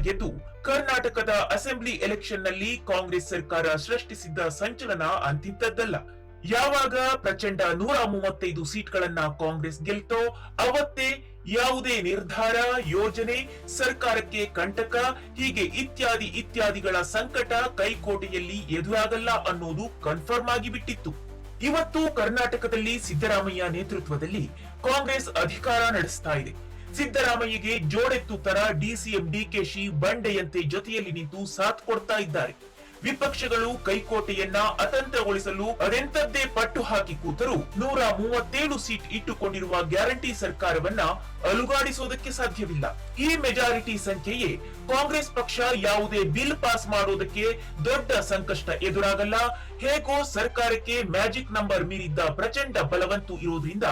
ಗೆದ್ದು ಕರ್ನಾಟಕದ assembly election ನಲ್ಲಿ ಕಾಂಗ್ರೆಸ್ ಸರ್ಕಾರ ಸೃಷ್ಟಿಸಿದ್ದ ಸಂಚಲನ ಅಂತಿದ್ದದ್ದಲ್ಲ. ಯಾವಾಗ ಪ್ರಚಂಡ 135 ಸೀಟ್ಗಳನ್ನ ಕಾಂಗ್ರೆಸ್ ಗೆಲ್ತೋ ಅವತ್ತೇ ಯಾವುದೇ ನಿರ್ಧಾರ, ಯೋಜನೆ, ಸರ್ಕಾರಕ್ಕೆ ಕಂಟಕ ಹೀಗೆ ಇತ್ಯಾದಿಗಳ ಸಂಕಟ ಕೈಕೋಟೆಯಲ್ಲಿ ಎದುರಾಗಲ್ಲ ಅನ್ನೋದು ಕನ್ಫರ್ಮ್ ಆಗಿ ಬಿಟ್ಟಿತ್ತು. ಇವತ್ತು ಕರ್ನಾಟಕದಲ್ಲಿ ಸಿದ್ದರಾಮಯ್ಯ ನೇತೃತ್ವದಲ್ಲಿ ಕಾಂಗ್ರೆಸ್ ಅಧಿಕಾರ ನಡೆಸ್ತಾ ಇದೆ. ಸಿದ್ದರಾಮಯ್ಯಗೆ ಜೋಡೆತ್ತು ತರ ಡಿಸಿಎಂ ಡಿಕೆಶಿ ಬಂಡೆಯಂತೆ ಜೊತೆಯಲ್ಲಿ ನಿಂತು ಸಾಥ್ ಕೊಡ್ತಾ ಇದ್ದಾರೆ. ವಿಪಕ್ಷಗಳು ಕೈಕೋಟೆಯನ್ನ ಅತಂತ್ರಗೊಳಿಸಲು ಅದೆಂತದ್ದೇ ಪಟ್ಟು ಹಾಕಿ ಕೂತರೂ 137 ಸೀಟ್ ಇಟ್ಟುಕೊಂಡಿರುವ ಗ್ಯಾರಂಟಿ ಸರ್ಕಾರವನ್ನ ಅಲುಗಾಡಿಸೋದಕ್ಕೆ ಸಾಧ್ಯವಿಲ್ಲ. ಈ ಮೆಜಾರಿಟಿ ಸಂಖ್ಯೆಯೇ ಕಾಂಗ್ರೆಸ್ ಪಕ್ಷ ಯಾವುದೇ ಬಿಲ್ ಪಾಸ್ ಮಾಡೋದಕ್ಕೆ ದೊಡ್ಡ ಸಂಕಷ್ಟ ಎದುರಾಗಲ್ಲ. ಹೇಗೋ ಸರ್ಕಾರಕ್ಕೆ ಮ್ಯಾಜಿಕ್ ನಂಬರ್ ಮೀರಿದ್ದ ಪ್ರಚಂಡ ಬಲವಂತೂ ಇರೋದ್ರಿಂದ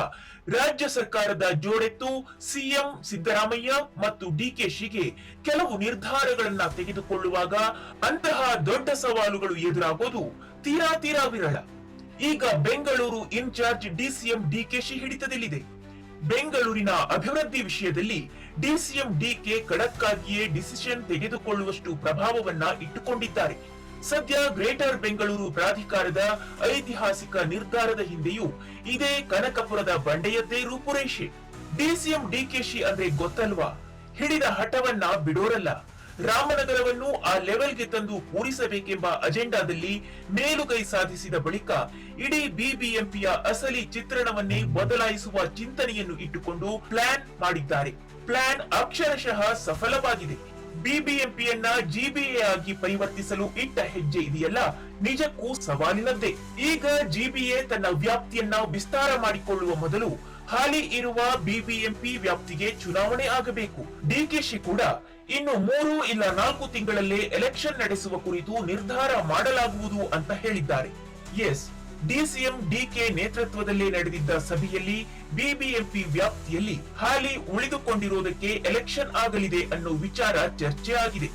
ರಾಜ್ಯ ಸರ್ಕಾರದ ಜೋಡೆತ್ತು ಸಿಎಂ ಸಿದ್ದರಾಮಯ್ಯ ಮತ್ತು ಡಿಕೆಶಿಗೆ ಕೆಲವು ನಿರ್ಧಾರಗಳನ್ನ ತೆಗೆದುಕೊಳ್ಳುವಾಗ ಅಂತಹ ದೊಡ್ಡ ಸವಾಲುಗಳು ಎದುರಾಗೋದು ತೀರಾ ವಿರಳ. ಈಗ ಬೆಂಗಳೂರು ಇನ್ಚಾರ್ಜ್ ಡಿಸಿಎಂ ಡಿಕೆಶಿ ಹಿಡಿತದಲ್ಲಿದೆ. ಬೆಂಗಳೂರಿನ ಅಭಿವೃದ್ಧಿ ವಿಷಯದಲ್ಲಿ ಡಿಸಿಎಂ ಡಿಕೆ ಖಡಕ್ ಆಗಿಯೇ ಡಿಸಿಷನ್ ತೆಗೆದುಕೊಳ್ಳುವಷ್ಟು ಪ್ರಭಾವವನ್ನ ಇಟ್ಟುಕೊಂಡಿದ್ದಾರೆ. ಸದ್ಯ ಗ್ರೇಟರ್ ಬೆಂಗಳೂರು ಪ್ರಾಧಿಕಾರದ ಐತಿಹಾಸಿಕ ನಿರ್ಧಾರದ ಹಿಂದೆಯೂ ಇದೇ ಕನಕಪುರದ ಬಂಡೆಯದ್ದೇ ರೂಪುರೇಷೆ. ಡಿಸಿಎಂ ಡಿಕೆಶಿ ಅಂದ್ರೆ ಗೊತ್ತಲ್ವಾ, ಹಿಡಿದ ಹಠವನ್ನ ಬಿಡೋರಲ್ಲ. ರಾಮನಗರವನ್ನು ಆ ಲೆವೆಲ್ಗೆ ತಂದು ಕೂರಿಸಬೇಕೆಂಬ ಅಜೆಂಡಾದಲ್ಲಿ ಮೇಲುಗೈ ಸಾಧಿಸಿದ ಬಳಿಕ ಇಡೀ ಬಿಬಿಎಂಪಿಯ ಅಸಲಿ ಚಿತ್ರಣವನ್ನೇ ಬದಲಾಯಿಸುವ ಚಿಂತನೆಯನ್ನು ಇಟ್ಟುಕೊಂಡು ಪ್ಲಾನ್ ಮಾಡಿದ್ದಾರೆ. ಪ್ಲಾನ್ ಅಕ್ಷರಶಃ ಸಫಲವಾಗಿದೆ. ಬಿಬಿಎಂಪಿಯನ್ನ ಜಿಬಿಎ ಆಗಿ ಪರಿವರ್ತಿಸಲು ಇಟ್ಟ ಹೆಜ್ಜೆ ಇದೆಯಲ್ಲ, ನಿಜಕ್ಕೂ ಸವಾಲಿನದ್ದೇ. ಈಗ ಜಿಬಿಎ ತನ್ನ ವ್ಯಾಪ್ತಿಯನ್ನ ವಿಸ್ತಾರ ಮಾಡಿಕೊಳ್ಳುವ ಮೊದಲು ಹಾಲಿ ಇರುವ ಬಿಬಿಎಂಪಿ ವ್ಯಾಪ್ತಿಗೆ ಚುನಾವಣೆ ಆಗಬೇಕು. ಡಿಕೆಶಿ ಕೂಡ ಇನ್ನು 3 ಇಲ್ಲ 4 ತಿಂಗಳಲ್ಲೇ ಎಲೆಕ್ಷನ್ ನಡೆಸುವ ಕುರಿತು ನಿರ್ಧಾರ ಮಾಡಲಾಗುವುದು ಅಂತ ಹೇಳಿದ್ದಾರೆ. ಎಸ್, ಡಿಸಿಎಂ ಡಿಕೆ ನೇತೃತ್ವದಲ್ಲೇ ನಡೆದಿದ್ದ ಸಭೆಯಲ್ಲಿ ಬಿಬಿಎಂಪಿ ವ್ಯಾಪ್ತಿಯಲ್ಲಿ ಹಾಲಿ ಉಳಿದುಕೊಂಡಿರುವುದಕ್ಕೆ ಎಲೆಕ್ಷನ್ ಆಗಲಿದೆ ಅನ್ನೋ ವಿಚಾರ ಚರ್ಚೆ ಆಗಿದೆ.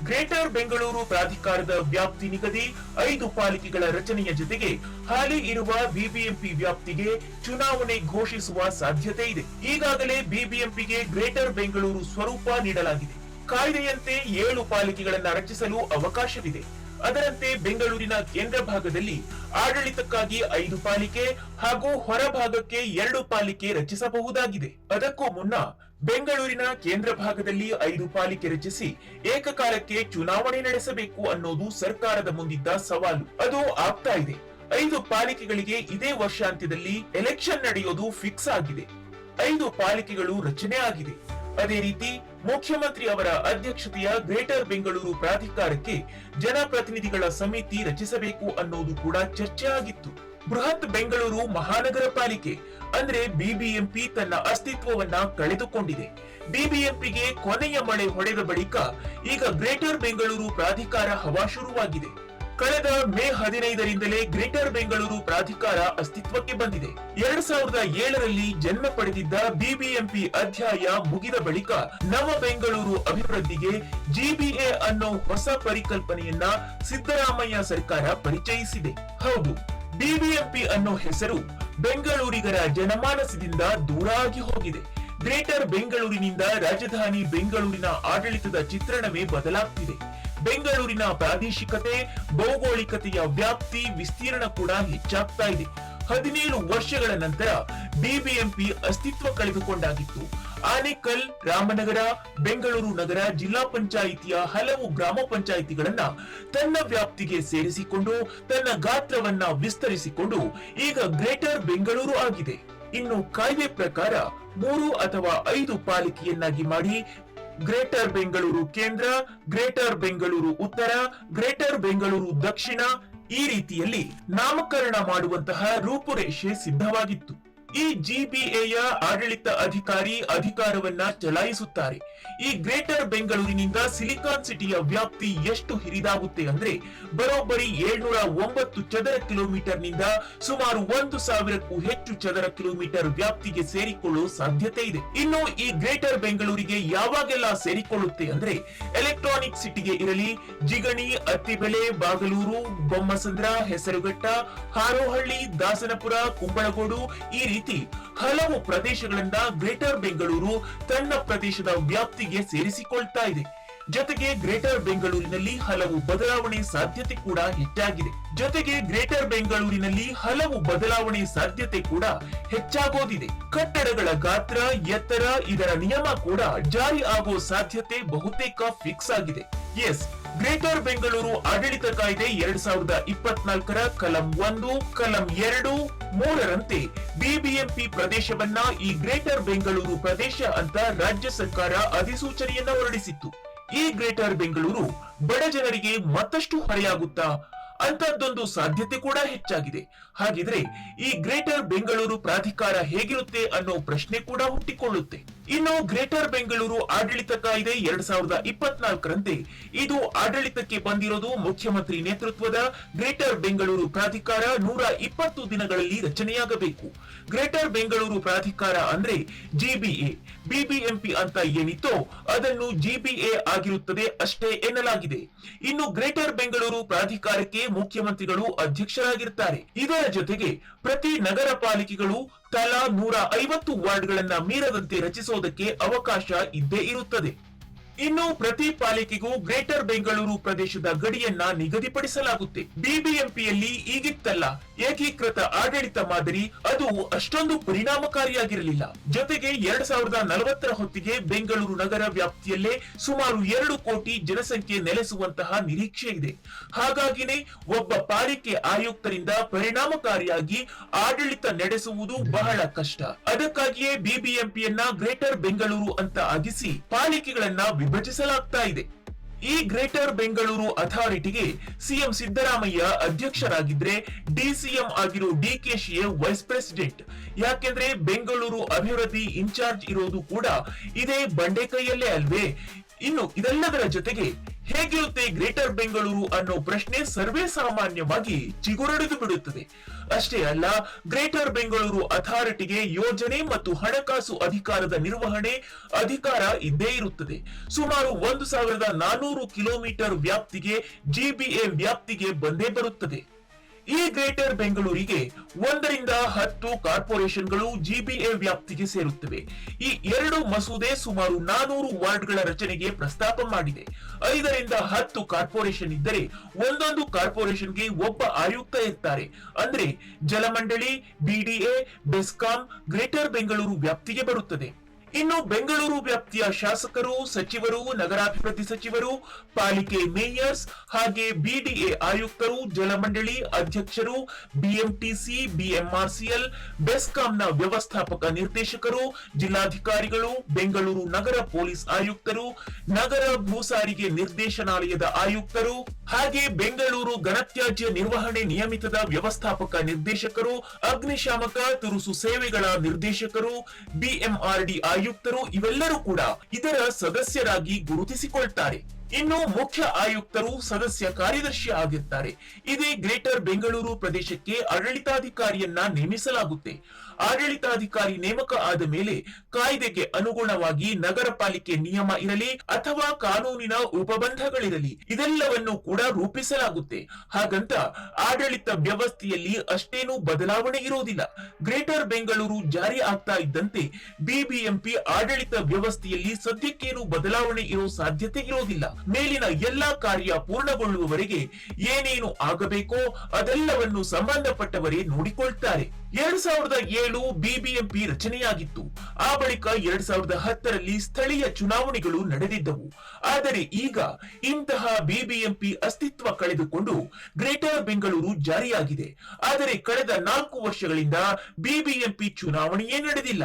ಗ್ರೇಟರ್ ಬೆಂಗಳೂರು ಪ್ರಾಧಿಕಾರದ ವ್ಯಾಪ್ತಿ ನಿಗದಿ, 5 ಪಾಲಿಕೆಗಳ ರಚನೆಯ ಜೊತೆಗೆ ಹಾಲಿ ಇರುವ ಬಿಬಿಎಂಪಿ ವ್ಯಾಪ್ತಿಗೆ ಚುನಾವಣೆ ಘೋಷಿಸುವ ಸಾಧ್ಯತೆ ಇದೆ. ಈಗಾಗಲೇ ಬಿಬಿಎಂಪಿಗೆ ಗ್ರೇಟರ್ ಬೆಂಗಳೂರು ಸ್ವರೂಪ ನೀಡಲಾಗಿದೆ. ಕಾಯ್ದೆಯಂತೆ 7 ಪಾಲಿಕೆಗಳನ್ನ ರಚಿಸಲು ಅವಕಾಶವಿದೆ. ಅದರಂತೆ ಬೆಂಗಳೂರಿನ ಕೇಂದ್ರ ಭಾಗದಲ್ಲಿ ಆಡಳಿತಕ್ಕಾಗಿ 5 ಪಾಲಿಕೆ ಹಾಗೂ ಹೊರಭಾಗಕ್ಕೆ 2 ಪಾಲಿಕೆ ರಚಿಸಬಹುದಾಗಿದೆ. ಅದಕ್ಕೂ ಮುನ್ನ ಬೆಂಗಳೂರಿನ ಕೇಂದ್ರ ಭಾಗದಲ್ಲಿ 5 ಪಾಲಿಕೆ ರಚಿಸಿ ಏಕಕಾಲಕ್ಕೆ ಚುನಾವಣೆ ನಡೆಸಬೇಕು ಅನ್ನೋದು ಸರ್ಕಾರದ ಮುಂದಿದ್ದ ಸವಾಲು. ಅದು ಆಗ್ತಾ ಇದೆ. 5 ಪಾಲಿಕೆಗಳಿಗೆ ಇದೇ ವರ್ಷಾಂತ್ಯದಲ್ಲಿ ಎಲೆಕ್ಷನ್ ನಡೆಯೋದು ಫಿಕ್ಸ್ ಆಗಿದೆ. 5 ಪಾಲಿಕೆಗಳು ರಚನೆ ಆಗಿದೆ. ಅದೇ ರೀತಿ ಮುಖ್ಯಮಂತ್ರಿ ಅವರ ಅಧ್ಯಕ್ಷತೆಯ ಗ್ರೇಟರ್ ಬೆಂಗಳೂರು ಪ್ರಾಧಿಕಾರಕ್ಕೆ ಜನಪ್ರತಿನಿಧಿಗಳ ಸಮಿತಿ ರಚಿಸಬೇಕು ಅನ್ನೋದು ಕೂಡ ಚರ್ಚೆ ಆಗಿತ್ತು. ಬೃಹತ್ ಬೆಂಗಳೂರು ಮಹಾನಗರ ಪಾಲಿಕೆ ಅಂದ್ರೆ ಬಿಬಿಎಂಪಿ ತನ್ನ ಅಸ್ತಿತ್ವವನ್ನ ಕಳೆದುಕೊಂಡಿದೆ. ಬಿಬಿಎಂಪಿಗೆ ಕೊನೆಯ ಮಳೆ ಹೊಡೆದ ಬಳಿಕ ಈಗ ಗ್ರೇಟರ್ ಬೆಂಗಳೂರು ಪ್ರಾಧಿಕಾರ ಹವಾ ಶುರುವಾಗಿದೆ. ಕಳೆದ ಮೇ 15ರಿಂದಲೇ ಗ್ರೇಟರ್ ಬೆಂಗಳೂರು ಪ್ರಾಧಿಕಾರ ಅಸ್ತಿತ್ವಕ್ಕೆ ಬಂದಿದೆ. 2007ರಲ್ಲಿ ಜನ್ಮ ಪಡೆದಿದ್ದ ಬಿಬಿಎಂಪಿ ಅಧ್ಯಾಯ ಮುಗಿದ ಬಳಿಕ ನವ ಬೆಂಗಳೂರು ಅಭಿವೃದ್ಧಿಗೆ ಜಿಬಿಎ ಅನ್ನೋ ಹೊಸ ಪರಿಕಲ್ಪನೆಯನ್ನ ಸಿದ್ದರಾಮಯ್ಯ ಸರ್ಕಾರ ಪರಿಚಯಿಸಿದೆ. ಹೌದು, ಬಿಬಿಎಂಪಿ ಅನ್ನೋ ಹೆಸರು ಬೆಂಗಳೂರಿಗರ ಜನಮಾನಸದಿಂದ ದೂರ ಆಗಿ ಹೋಗಿದೆ. ಗ್ರೇಟರ್ ಬೆಂಗಳೂರಿನಿಂದ ರಾಜಧಾನಿ ಬೆಂಗಳೂರಿನ ಆಡಳಿತದ ಚಿತ್ರಣವೇ ಬದಲಾಗ್ತಿದೆ. ಬೆಂಗಳೂರಿನ ಪ್ರಾದೇಶಿಕತೆ, ಭೌಗೋಳಿಕತೆಯ ವ್ಯಾಪ್ತಿ, ವಿಸ್ತೀರ್ಣ ಕೂಡ ಹೆಚ್ಚಾಗ್ತಾ ಇದೆ. 17 ವರ್ಷಗಳ ನಂತರ ಬಿಬಿಎಂಪಿ ಅಸ್ತಿತ್ವ ಕಳೆದುಕೊಂಡಾಗಿತ್ತು. ಆನೇಕಲ್, ರಾಮನಗರ, ಬೆಂಗಳೂರು ನಗರ ಜಿಲ್ಲಾ ಪಂಚಾಯಿತಿಯ ಹಲವು ಗ್ರಾಮ ಪಂಚಾಯಿತಿಗಳನ್ನ ತನ್ನ ವ್ಯಾಪ್ತಿಗೆ ಸೇರಿಸಿಕೊಂಡು ತನ್ನ ಗಾತ್ರವನ್ನ ವಿಸ್ತರಿಸಿಕೊಂಡು ಈಗ ಗ್ರೇಟರ್ ಬೆಂಗಳೂರು ಆಗಿದೆ. ಇನ್ನು ಕಾಯ್ದೆ ಪ್ರಕಾರ 3 ಅಥವಾ 5 ಪಾಲಿಕೆಯನ್ನಾಗಿ ಮಾಡಿ ಗ್ರೇಟರ್ ಬೆಂಗಳೂರು ಕೇಂದ್ರ, ಗ್ರೇಟರ್ ಬೆಂಗಳೂರು ಉತ್ತರ, ಗ್ರೇಟರ್ ಬೆಂಗಳೂರು ದಕ್ಷಿಣ ಈ ರೀತಿಯಲ್ಲಿ ನಾಮಕರಣ ಮಾಡುವಂತಹ ರೂಪುರೇಷೆ ಸಿದ್ಧವಾಗಿತ್ತು. ಈ ಜಿಬಿಎಯ ಆಡಳಿತ ಅಧಿಕಾರಿ ಅಧಿಕಾರವನ್ನ ಚಲಾಯಿಸುತ್ತಾರೆ. ಈ ಗ್ರೇಟರ್ ಬೆಂಗಳೂರಿನಿಂದ ಸಿಲಿಕಾನ್ ಸಿಟಿಯ ವ್ಯಾಪ್ತಿ ಎಷ್ಟು ಹಿರಿದಾಗುತ್ತೆ ಅಂದ್ರೆ ಬರೋಬ್ಬರಿ 709 ಚದರ ಕಿಲೋಮೀಟರ್ ನಿಂದ ಸುಮಾರು 1000ಕ್ಕೂ ಹೆಚ್ಚು ಚದರ ಕಿಲೋಮೀಟರ್ ವ್ಯಾಪ್ತಿಗೆ ಸೇರಿಕೊಳ್ಳುವ ಸಾಧ್ಯತೆ ಇದೆ. ಇನ್ನು ಈ ಗ್ರೇಟರ್ ಬೆಂಗಳೂರಿಗೆ ಯಾವಾಗೆಲ್ಲ ಸೇರಿಕೊಳ್ಳುತ್ತೆ ಅಂದ್ರೆ ಎಲೆಕ್ಟ್ರಾನಿಕ್ ಸಿಟಿಗೆ ಇರಲಿ, ಜಿಗಣಿ, ಅತ್ತಿಬೆಲೆ, ಬಾಗಲೂರು, ಬೊಮ್ಮಸಂದ್ರ, ಹೆಸರುಘಟ್ಟ, ಹಾರೋಹಳ್ಳಿ, ದಾಸನಪುರ, ಕುಂಬಳಗೋಡು ಈ ರೀತಿ ಹಲವು ಪ್ರದೇಶಗಳಿಂದ ಗ್ರೇಟರ್ ಬೆಂಗಳೂರು ತನ್ನ ಪ್ರದೇಶದ ವ್ಯಾಪ್ತಿಗೆ ಸೇರಿಸಿಕೊಳ್ತಾ ಇದೆ. ಜೊತೆಗೆ ಗ್ರೇಟರ್ ಬೆಂಗಳೂರಿನಲ್ಲಿ ಹಲವು ಬದಲಾವಣೆ ಸಾಧ್ಯತೆ ಕೂಡ ಹೆಚ್ಚಾಗೋದಿದೆ. ಕಟ್ಟಡಗಳ ಗಾತ್ರ, ಎತ್ತರ, ಇದರ ನಿಯಮ ಕೂಡ ಜಾರಿ ಆಗೋ ಸಾಧ್ಯತೆ ಬಹುತೇಕ ಫಿಕ್ಸ್ ಆಗಿದೆ. ಎಸ್, ಗ್ರೇಟರ್ ಬೆಂಗಳೂರು ಆಡಳಿತ ಕಾಯ್ದೆ 2024ರ ಕಲಂ 1, ಕಲಂ 2, 3ರಂತೆ ಬಿಬಿಎಂಪಿ ಪ್ರದೇಶವನ್ನ ಈ ಗ್ರೇಟರ್ ಬೆಂಗಳೂರು ಪ್ರದೇಶ ಅಂತ ರಾಜ್ಯ ಸರ್ಕಾರ ಅಧಿಸೂಚನೆಯನ್ನ ಹೊರಡಿಸಿತ್ತು. ಈ ಗ್ರೇಟರ್ ಬೆಂಗಳೂರು ಬಡ ಜನರಿಗೆ ಮತ್ತಷ್ಟು ಹೊರೆಯಾಗುತ್ತಾ ಅಂತದ್ದೊಂದು ಸಾಧ್ಯತೆ ಕೂಡ ಹೆಚ್ಚಾಗಿದೆ. ಹಾಗಿದ್ರೆ ಈ ಗ್ರೇಟರ್ ಬೆಂಗಳೂರು ಪ್ರಾಧಿಕಾರ ಹೇಗಿರುತ್ತೆ ಅನ್ನೋ ಪ್ರಶ್ನೆ ಕೂಡ ಹುಟ್ಟಿಕೊಳ್ಳುತ್ತೆ. ಇನ್ನು ಗ್ರೇಟರ್ ಬೆಂಗಳೂರು ಆಡಳಿತ ಕಾಯ್ದೆ 2024ರಂತೆ ಇದು ಆಡಳಿತಕ್ಕೆ ಬಂದಿರೋದು ಮುಖ್ಯಮಂತ್ರಿ ನೇತೃತ್ವದ ಗ್ರೇಟರ್ ಬೆಂಗಳೂರು ಪ್ರಾಧಿಕಾರ 120 ದಿನಗಳಲ್ಲಿ ರಚನೆಯಾಗಬೇಕು. ಗ್ರೇಟರ್ ಬೆಂಗಳೂರು ಪ್ರಾಧಿಕಾರ ಅಂದ್ರೆ ಜಿಬಿಎ, ಬಿಬಿಎಂಪಿ ಅಂತ ಏನಿತ್ತೋ ಅದನ್ನು ಜಿಬಿಎ ಆಗಿರುತ್ತದೆ ಅಷ್ಟೇ ಎನ್ನಲಾಗಿದೆ. ಇನ್ನು ಗ್ರೇಟರ್ ಬೆಂಗಳೂರು ಪ್ರಾಧಿಕಾರಕ್ಕೆ ಮುಖ್ಯಮಂತ್ರಿಗಳು ಅಧ್ಯಕ್ಷರಾಗಿರ್ತಾರೆ. ಇದರ ಜೊತೆಗೆ ಪ್ರತಿ ನಗರ ಪಾಲಿಕೆಗಳು ತಲಾ 150 ವಾರ್ಡ್ಗಳನ್ನ ಮೀರದಂತೆ ರಚಿಸೋದಕ್ಕೆ ಅವಕಾಶ ಇದ್ದೇ ಇರುತ್ತದೆ. ಇನ್ನು ಪ್ರತಿ ಪಾಲಿಕೆಗೂ ಗ್ರೇಟರ್ ಬೆಂಗಳೂರು ಪ್ರದೇಶದ ಗಡಿಯನ್ನ ನಿಗದಿಪಡಿಸಲಾಗುತ್ತೆ. ಬಿಬಿಎಂಪಿಯಲ್ಲಿ ಈಗಿತ್ತಲ್ಲ ಏಕೀಕೃತ ಆಡಳಿತ ಮಾದರಿ, ಅದು ಅಷ್ಟೊಂದು ಪರಿಣಾಮಕಾರಿಯಾಗಿರಲಿಲ್ಲ. ಜೊತೆಗೆ 2040ರ ಹೊತ್ತಿಗೆ ಬೆಂಗಳೂರು ನಗರ ವ್ಯಾಪ್ತಿಯಲ್ಲೇ ಸುಮಾರು 2 ಕೋಟಿ ಜನಸಂಖ್ಯೆ ನೆಲೆಸುವಂತಹ ನಿರೀಕ್ಷೆ ಇದೆ. ಹಾಗಾಗಿನೇ ಒಬ್ಬ ಪಾಲಿಕೆ ಆಯುಕ್ತರಿಂದ ಪರಿಣಾಮಕಾರಿಯಾಗಿ ಆಡಳಿತ ನಡೆಸುವುದು ಬಹಳ ಕಷ್ಟ. ಅದಕ್ಕಾಗಿಯೇ ಬಿಬಿಎಂಪಿಯನ್ನ ಗ್ರೇಟರ್ ಬೆಂಗಳೂರು ಅಂತ ಅಗಿಸಿ ಪಾಲಿಕೆಗಳನ್ನ ವಿಭಜಿಸಲಾಗ್ತಾ ಇದೆ. ಈ ಗ್ರೇಟರ್ ಬೆಂಗಳೂರು ಅಥಾರಿಟಿಗೆ ಸಿಎಂ ಸಿದ್ದರಾಮಯ್ಯ ಅಧ್ಯಕ್ಷರಾಗಿದ್ರೆ ಡಿಸಿಎಂ ಆಗಿರೋ ಡಿಕೆಶಿಯೇ ವೈಸ್ ಪ್ರೆಸಿಡೆಂಟ್. ಯಾಕೆಂದ್ರೆ ಬೆಂಗಳೂರು ಅಭಿವೃದ್ಧಿ ಇನ್ಚಾರ್ಜ್ ಇರೋದು ಕೂಡ ಇದೇ ಬಂಡೆಕೈಯಲ್ಲೇ ಅಲ್ವೇ. ಇನ್ನು ಇದೆಲ್ಲದರ ಜೊತೆಗೆ ಹೇಗಿರುತ್ತೆ ಗ್ರೇಟರ್ ಬೆಂಗಳೂರು ಅನ್ನೋ ಪ್ರಶ್ನೆ ಸರ್ವೇ ಸಾಮಾನ್ಯವಾಗಿ ಚಿಗುರೊಡೆದು ಬಿಡುತ್ತದೆ. ಅಷ್ಟೇ ಅಲ್ಲ, ಗ್ರೇಟರ್ ಬೆಂಗಳೂರು ಅಥಾರಿಟಿಗೆ ಯೋಜನೆ ಮತ್ತು ಹಣಕಾಸು ಅಧಿಕಾರದ ನಿರ್ವಹಣೆ ಅಧಿಕಾರ ಇದ್ದೇ ಇರುತ್ತದೆ. ಸುಮಾರು 1400 ಕಿಲೋಮೀಟರ್ ವ್ಯಾಪ್ತಿಗೆ ಜಿಬಿಎ ವ್ಯಾಪ್ತಿಗೆ ಬಂದೇ ಬರುತ್ತದೆ. ಈ ಗ್ರೇಟರ್ ಬೆಂಗಳೂರಿಗೆ 1 ರಿಂದ 10 ಕಾರ್ಪೊರೇಷನ್ಗಳು ಜಿಬಿಎ ವ್ಯಾಪ್ತಿಗೆ ಸೇರುತ್ತವೆ. ಈ 2 ಮಸೂದೆ ಸುಮಾರು 400 ವಾರ್ಡ್ಗಳ ರಚನೆಗೆ ಪ್ರಸ್ತಾಪ ಮಾಡಿದೆ. 5 ರಿಂದ 10 ಕಾರ್ಪೊರೇಷನ್ ಇದ್ದರೆ ಒಂದೊಂದು ಕಾರ್ಪೊರೇಷನ್ಗೆ ಒಬ್ಬ ಆಯುಕ್ತ ಇರ್ತಾರೆ. ಅಂದ್ರೆ ಜಲಮಂಡಳಿ, ಬಿಡಿಎ, ಬೆಸ್ಕಾಂ ಗ್ರೇಟರ್ ಬೆಂಗಳೂರು ವ್ಯಾಪ್ತಿಗೆ ಬರುತ್ತದೆ. ಇನ್ನು ಬೆಂಗಳೂರು ವ್ಯಾಪ್ತಿಯ ಶಾಸಕರು, ಸಚಿವರು, ನಗರಾಭಿವೃದ್ಧಿ ಸಚಿವರು, ಪಾಲಿಕೆ ಮೇಯರ್ಸ್ ಹಾಗೆ ಬಿಡಿಎ ಆಯುಕ್ತರು, ಜಲಮಂಡಳಿ ಅಧ್ಯಕ್ಷರು, ಬಿಎಂಟಿಸಿ, ಬಿಎಂಆರ್ಸಿಎಲ್, ಬೆಸ್ಕಾಂನ ವ್ಯವಸ್ಥಾಪಕ ನಿರ್ದೇಶಕರು, ಜಿಲ್ಲಾಧಿಕಾರಿಗಳು, ಬೆಂಗಳೂರು ನಗರ ಪೊಲೀಸ್ ಆಯುಕ್ತರು, ನಗರ ಭೂ ಸಾರಿಗೆ ನಿರ್ದೇಶನಾಲಯದ ಆಯುಕ್ತರು, ಹಾಗೆ ಬೆಂಗಳೂರು ಘನತ್ಯಾಜ್ಯ ನಿರ್ವಹಣೆ ನಿಯಮಿತದ ವ್ಯವಸ್ಥಾಪಕ ನಿರ್ದೇಶಕರು, ಅಗ್ನಿಶಾಮಕ ತುರುಸು ಸೇವೆಗಳ ನಿರ್ದೇಶಕರು, ಬಿಎಂಆರ್ಡಿ ಆಯುಕ್ತರು ಇವೆಲ್ಲರೂ ಕೂಡ ಇದರ ಸದಸ್ಯರಾಗಿ ಗುರುತಿಸಿಕೊಳ್ತಾರೆ. ಇನ್ನು ಮುಖ್ಯ ಆಯುಕ್ತರು ಸದಸ್ಯ ಕಾರ್ಯದರ್ಶಿ ಆಗಿರ್ತಾರೆ. ಇದೇ ಗ್ರೇಟರ್ ಬೆಂಗಳೂರು ಪ್ರದೇಶಕ್ಕೆ ಆಡಳಿತಾಧಿಕಾರಿಯನ್ನ ನೇಮಿಸಲಾಗುತ್ತೆ. ಆಡಳಿತಾಧಿಕಾರಿ ನೇಮಕ ಆದ ಮೇಲೆ ಕಾಯ್ದೆಗೆ ಅನುಗುಣವಾಗಿ ನಗರ ಪಾಲಿಕೆ ನಿಯಮ ಇರಲಿ ಅಥವಾ ಕಾನೂನಿನ ಉಪಬಂಧಗಳಿರಲಿ ಇದೆಲ್ಲವನ್ನು ಕೂಡ ರೂಪಿಸಲಾಗುತ್ತೆ. ಹಾಗಂತ ಆಡಳಿತ ವ್ಯವಸ್ಥೆಯಲ್ಲಿ ಅಷ್ಟೇನೂ ಬದಲಾವಣೆ ಇರೋದಿಲ್ಲ. ಗ್ರೇಟರ್ ಬೆಂಗಳೂರು ಜಾರಿ ಆಗ್ತಾ ಇದ್ದಂತೆ ಬಿಬಿಎಂಪಿ ಆಡಳಿತ ವ್ಯವಸ್ಥೆಯಲ್ಲಿ ಸದ್ಯಕ್ಕೇನು ಬದಲಾವಣೆ ಇರೋ ಸಾಧ್ಯತೆ ಇರೋದಿಲ್ಲ. ಮೇಲಿನ ಎಲ್ಲಾ ಕಾರ್ಯ ಪೂರ್ಣಗೊಳ್ಳುವವರೆಗೆ ಏನೇನು ಆಗಬೇಕೋ ಅದೆಲ್ಲವನ್ನು ಸಂಬಂಧಪಟ್ಟವರೇ ನೋಡಿಕೊಳ್ತಾರೆ. 2007 ಬಿಬಿಎಂಪಿ ರಚನೆಯಾಗಿತ್ತು. ಆ ಬಳಿಕ 2010ರಲ್ಲಿ ಸ್ಥಳೀಯ ಚುನಾವಣೆಗಳು ನಡೆದಿದ್ದವು. ಆದರೆ ಈಗ ಇಂತಹ ಬಿಬಿಎಂಪಿ ಅಸ್ತಿತ್ವ ಕಳೆದುಕೊಂಡು ಗ್ರೇಟರ್ ಬೆಂಗಳೂರು ಜಾರಿಯಾಗಿದೆ. ಆದರೆ ಕಳೆದ 4 ವರ್ಷಗಳಿಂದ ಬಿಬಿಎಂಪಿ ಚುನಾವಣೆಯೇ ನಡೆದಿಲ್ಲ.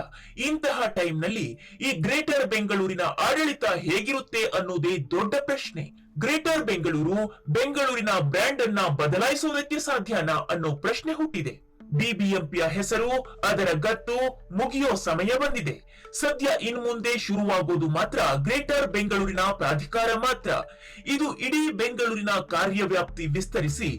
ಇಂತಹ ಟೈಮ್ನಲ್ಲಿ ಈ ಗ್ರೇಟರ್ ಬೆಂಗಳೂರಿನ ಆಡಳಿತ ಹೇಗಿರುತ್ತೆ ಅನ್ನೋದೇ ದೊಡ್ಡ ಪ್ರಶ್ನೆ. ಗ್ರೇಟರ್ ಬೆಂಗಳೂರಿನ ಬ್ರ್ಯಾಂಡ್ ಅನ್ನ ಬದಲಾಯಿಸುವುದಕ್ಕೆ ಸಾಧ್ಯನಾ ಅನ್ನೋ ಪ್ರಶ್ನೆ ಹುಟ್ಟಿದೆ. ಬಿಬಿಎಂಪಿಯ ಹೆಸರು, ಅದರ ಗತ್ತು ಮುಗಿಯೋ ಸಮಯ ಬಂದಿದೆ. ಸದ್ಯ ಇನ್ಮುಂದೆ ಶುರುವಾಗೋದು ಮಾತ್ರ ಗ್ರೇಟರ್ ಬೆಂಗಳೂರಿನ ಪ್ರಾಧಿಕಾರ ಮಾತ್ರ. ಇದು ಇಡೀ ಬೆಂಗಳೂರಿನ ಕಾರ್ಯವ್ಯಾಪ್ತಿ ವಿಸ್ತರಿಸಿ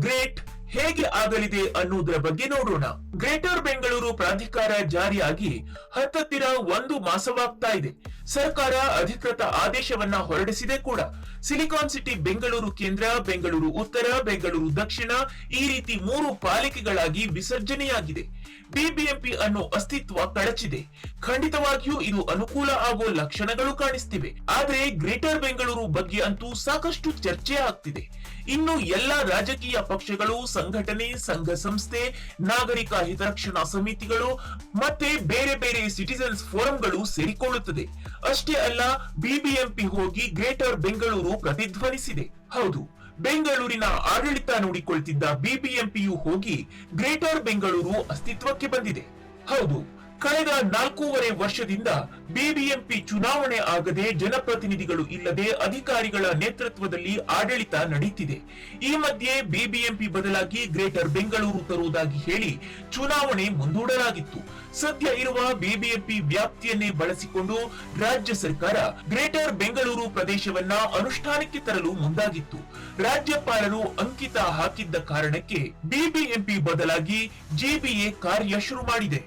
ಗ್ರೇಟ್ ಹೇಗೆ ಆಗಲಿದೆ ಅನ್ನೋದರ ಬಗ್ಗೆ ನೋಡೋಣ. ಗ್ರೇಟರ್ ಬೆಂಗಳೂರು ಪ್ರಾಧಿಕಾರ ಜಾರಿಯಾಗಿ ಹತ್ತಿರ 1 ಮಾಸವಾಗ್ತಾ ಇದೆ. ಸರ್ಕಾರ ಅಧಿಕೃತ ಆದೇಶವನ್ನ ಹೊರಡಿಸಿದೆ ಕೂಡ. ಸಿಲಿಕಾನ್ ಸಿಟಿ ಬೆಂಗಳೂರು ಕೇಂದ್ರ, ಬೆಂಗಳೂರು ಉತ್ತರ, ಬೆಂಗಳೂರು ದಕ್ಷಿಣ ಈ ರೀತಿ 3 ಪಾಲಿಕೆಗಳಾಗಿ ವಿಸರ್ಜನೆಯಾಗಿದೆ. ಬಿಬಿಎಂಪಿ ಅನ್ನೋ ಅಸ್ತಿತ್ವ ಕಳಚಿದೆ. ಖಂಡಿತವಾಗಿಯೂ ಇದು ಅನುಕೂಲ ಆಗೋ ಲಕ್ಷಣಗಳು ಕಾಣಿಸ್ತಿವೆ. ಆದ್ರೆ ಗ್ರೇಟರ್ ಬೆಂಗಳೂರು ಬಗ್ಗೆ ಅಂತೂ ಸಾಕಷ್ಟು ಚರ್ಚೆ ಆಗ್ತಿದೆ. ಇನ್ನು ಎಲ್ಲಾ ರಾಜಕೀಯ ಪಕ್ಷಗಳು, ಸಂಘಟನೆ, ಸಂಘ ಸಂಸ್ಥೆ, ನಾಗರಿಕ ಹಿತರಕ್ಷಣಾ ಸಮಿತಿಗಳು ಮತ್ತೆ ಬೇರೆ ಬೇರೆ ಸಿಟಿಸನ್ಸ್ ಫೋರಂಗಳು ಸೇರಿಕೊಳ್ಳುತ್ತದೆ. ಅಷ್ಟೇ ಅಲ್ಲ, ಬಿಬಿಎಂಪಿ ಹೋಗಿ ಗ್ರೇಟರ್ ಬೆಂಗಳೂರು ಪ್ರತಿಧ್ವನಿಸಿದೆ. ಹೌದು, ಬೆಂಗಳೂರಿನ ಆಡಳಿತ ನೋಡಿಕೊಳ್ತಿದ್ದ ಬಿಬಿಎಂಪಿಯು ಹೋಗಿ ಗ್ರೇಟರ್ ಬೆಂಗಳೂರು ಅಸ್ತಿತ್ವಕ್ಕೆ ಬಂದಿದೆ. ಹೌದು, ಕಳೆದ 4.5 ವರ್ಷದಿಂದ ಬಿಬಿಎಂಪಿ ಚುನಾವಣೆ ಆಗದೆ, ಜನಪ್ರತಿನಿಧಿಗಳು ಇಲ್ಲದೆ ಅಧಿಕಾರಿಗಳ ನೇತೃತ್ವದಲ್ಲಿ ಆಡಳಿತ ನಡೀತಿದೆ. ಈ ಮಧ್ಯೆ ಬಿಬಿಎಂಪಿ ಬದಲಾಗಿ ಗ್ರೇಟರ್ ಬೆಂಗಳೂರು ತರುವುದಾಗಿ ಹೇಳಿ ಚುನಾವಣೆ ಮುಂದೂಡಲಾಗಿತ್ತು. ಸದ್ಯ ಇರುವ ಬಿಬಿಎಂಪಿ ವ್ಯಾಪ್ತಿಯನ್ನೇ ಬಳಸಿಕೊಂಡು ರಾಜ್ಯ ಸರ್ಕಾರ ಗ್ರೇಟರ್ ಬೆಂಗಳೂರು ಪ್ರದೇಶವನ್ನ ಅನುಷ್ಠಾನಕ್ಕೆ ತರಲು ಮುಂದಾಗಿತ್ತು. ರಾಜ್ಯಪಾಲರು ಅಂಕಿತ ಹಾಕಿದ್ದ ಕಾರಣಕ್ಕೆ ಬಿಬಿಎಂಪಿ ಬದಲಾಗಿ ಜಿಬಿಎ ಕಾರ್ಯ ಶುರು ಮಾಡಿದೆ.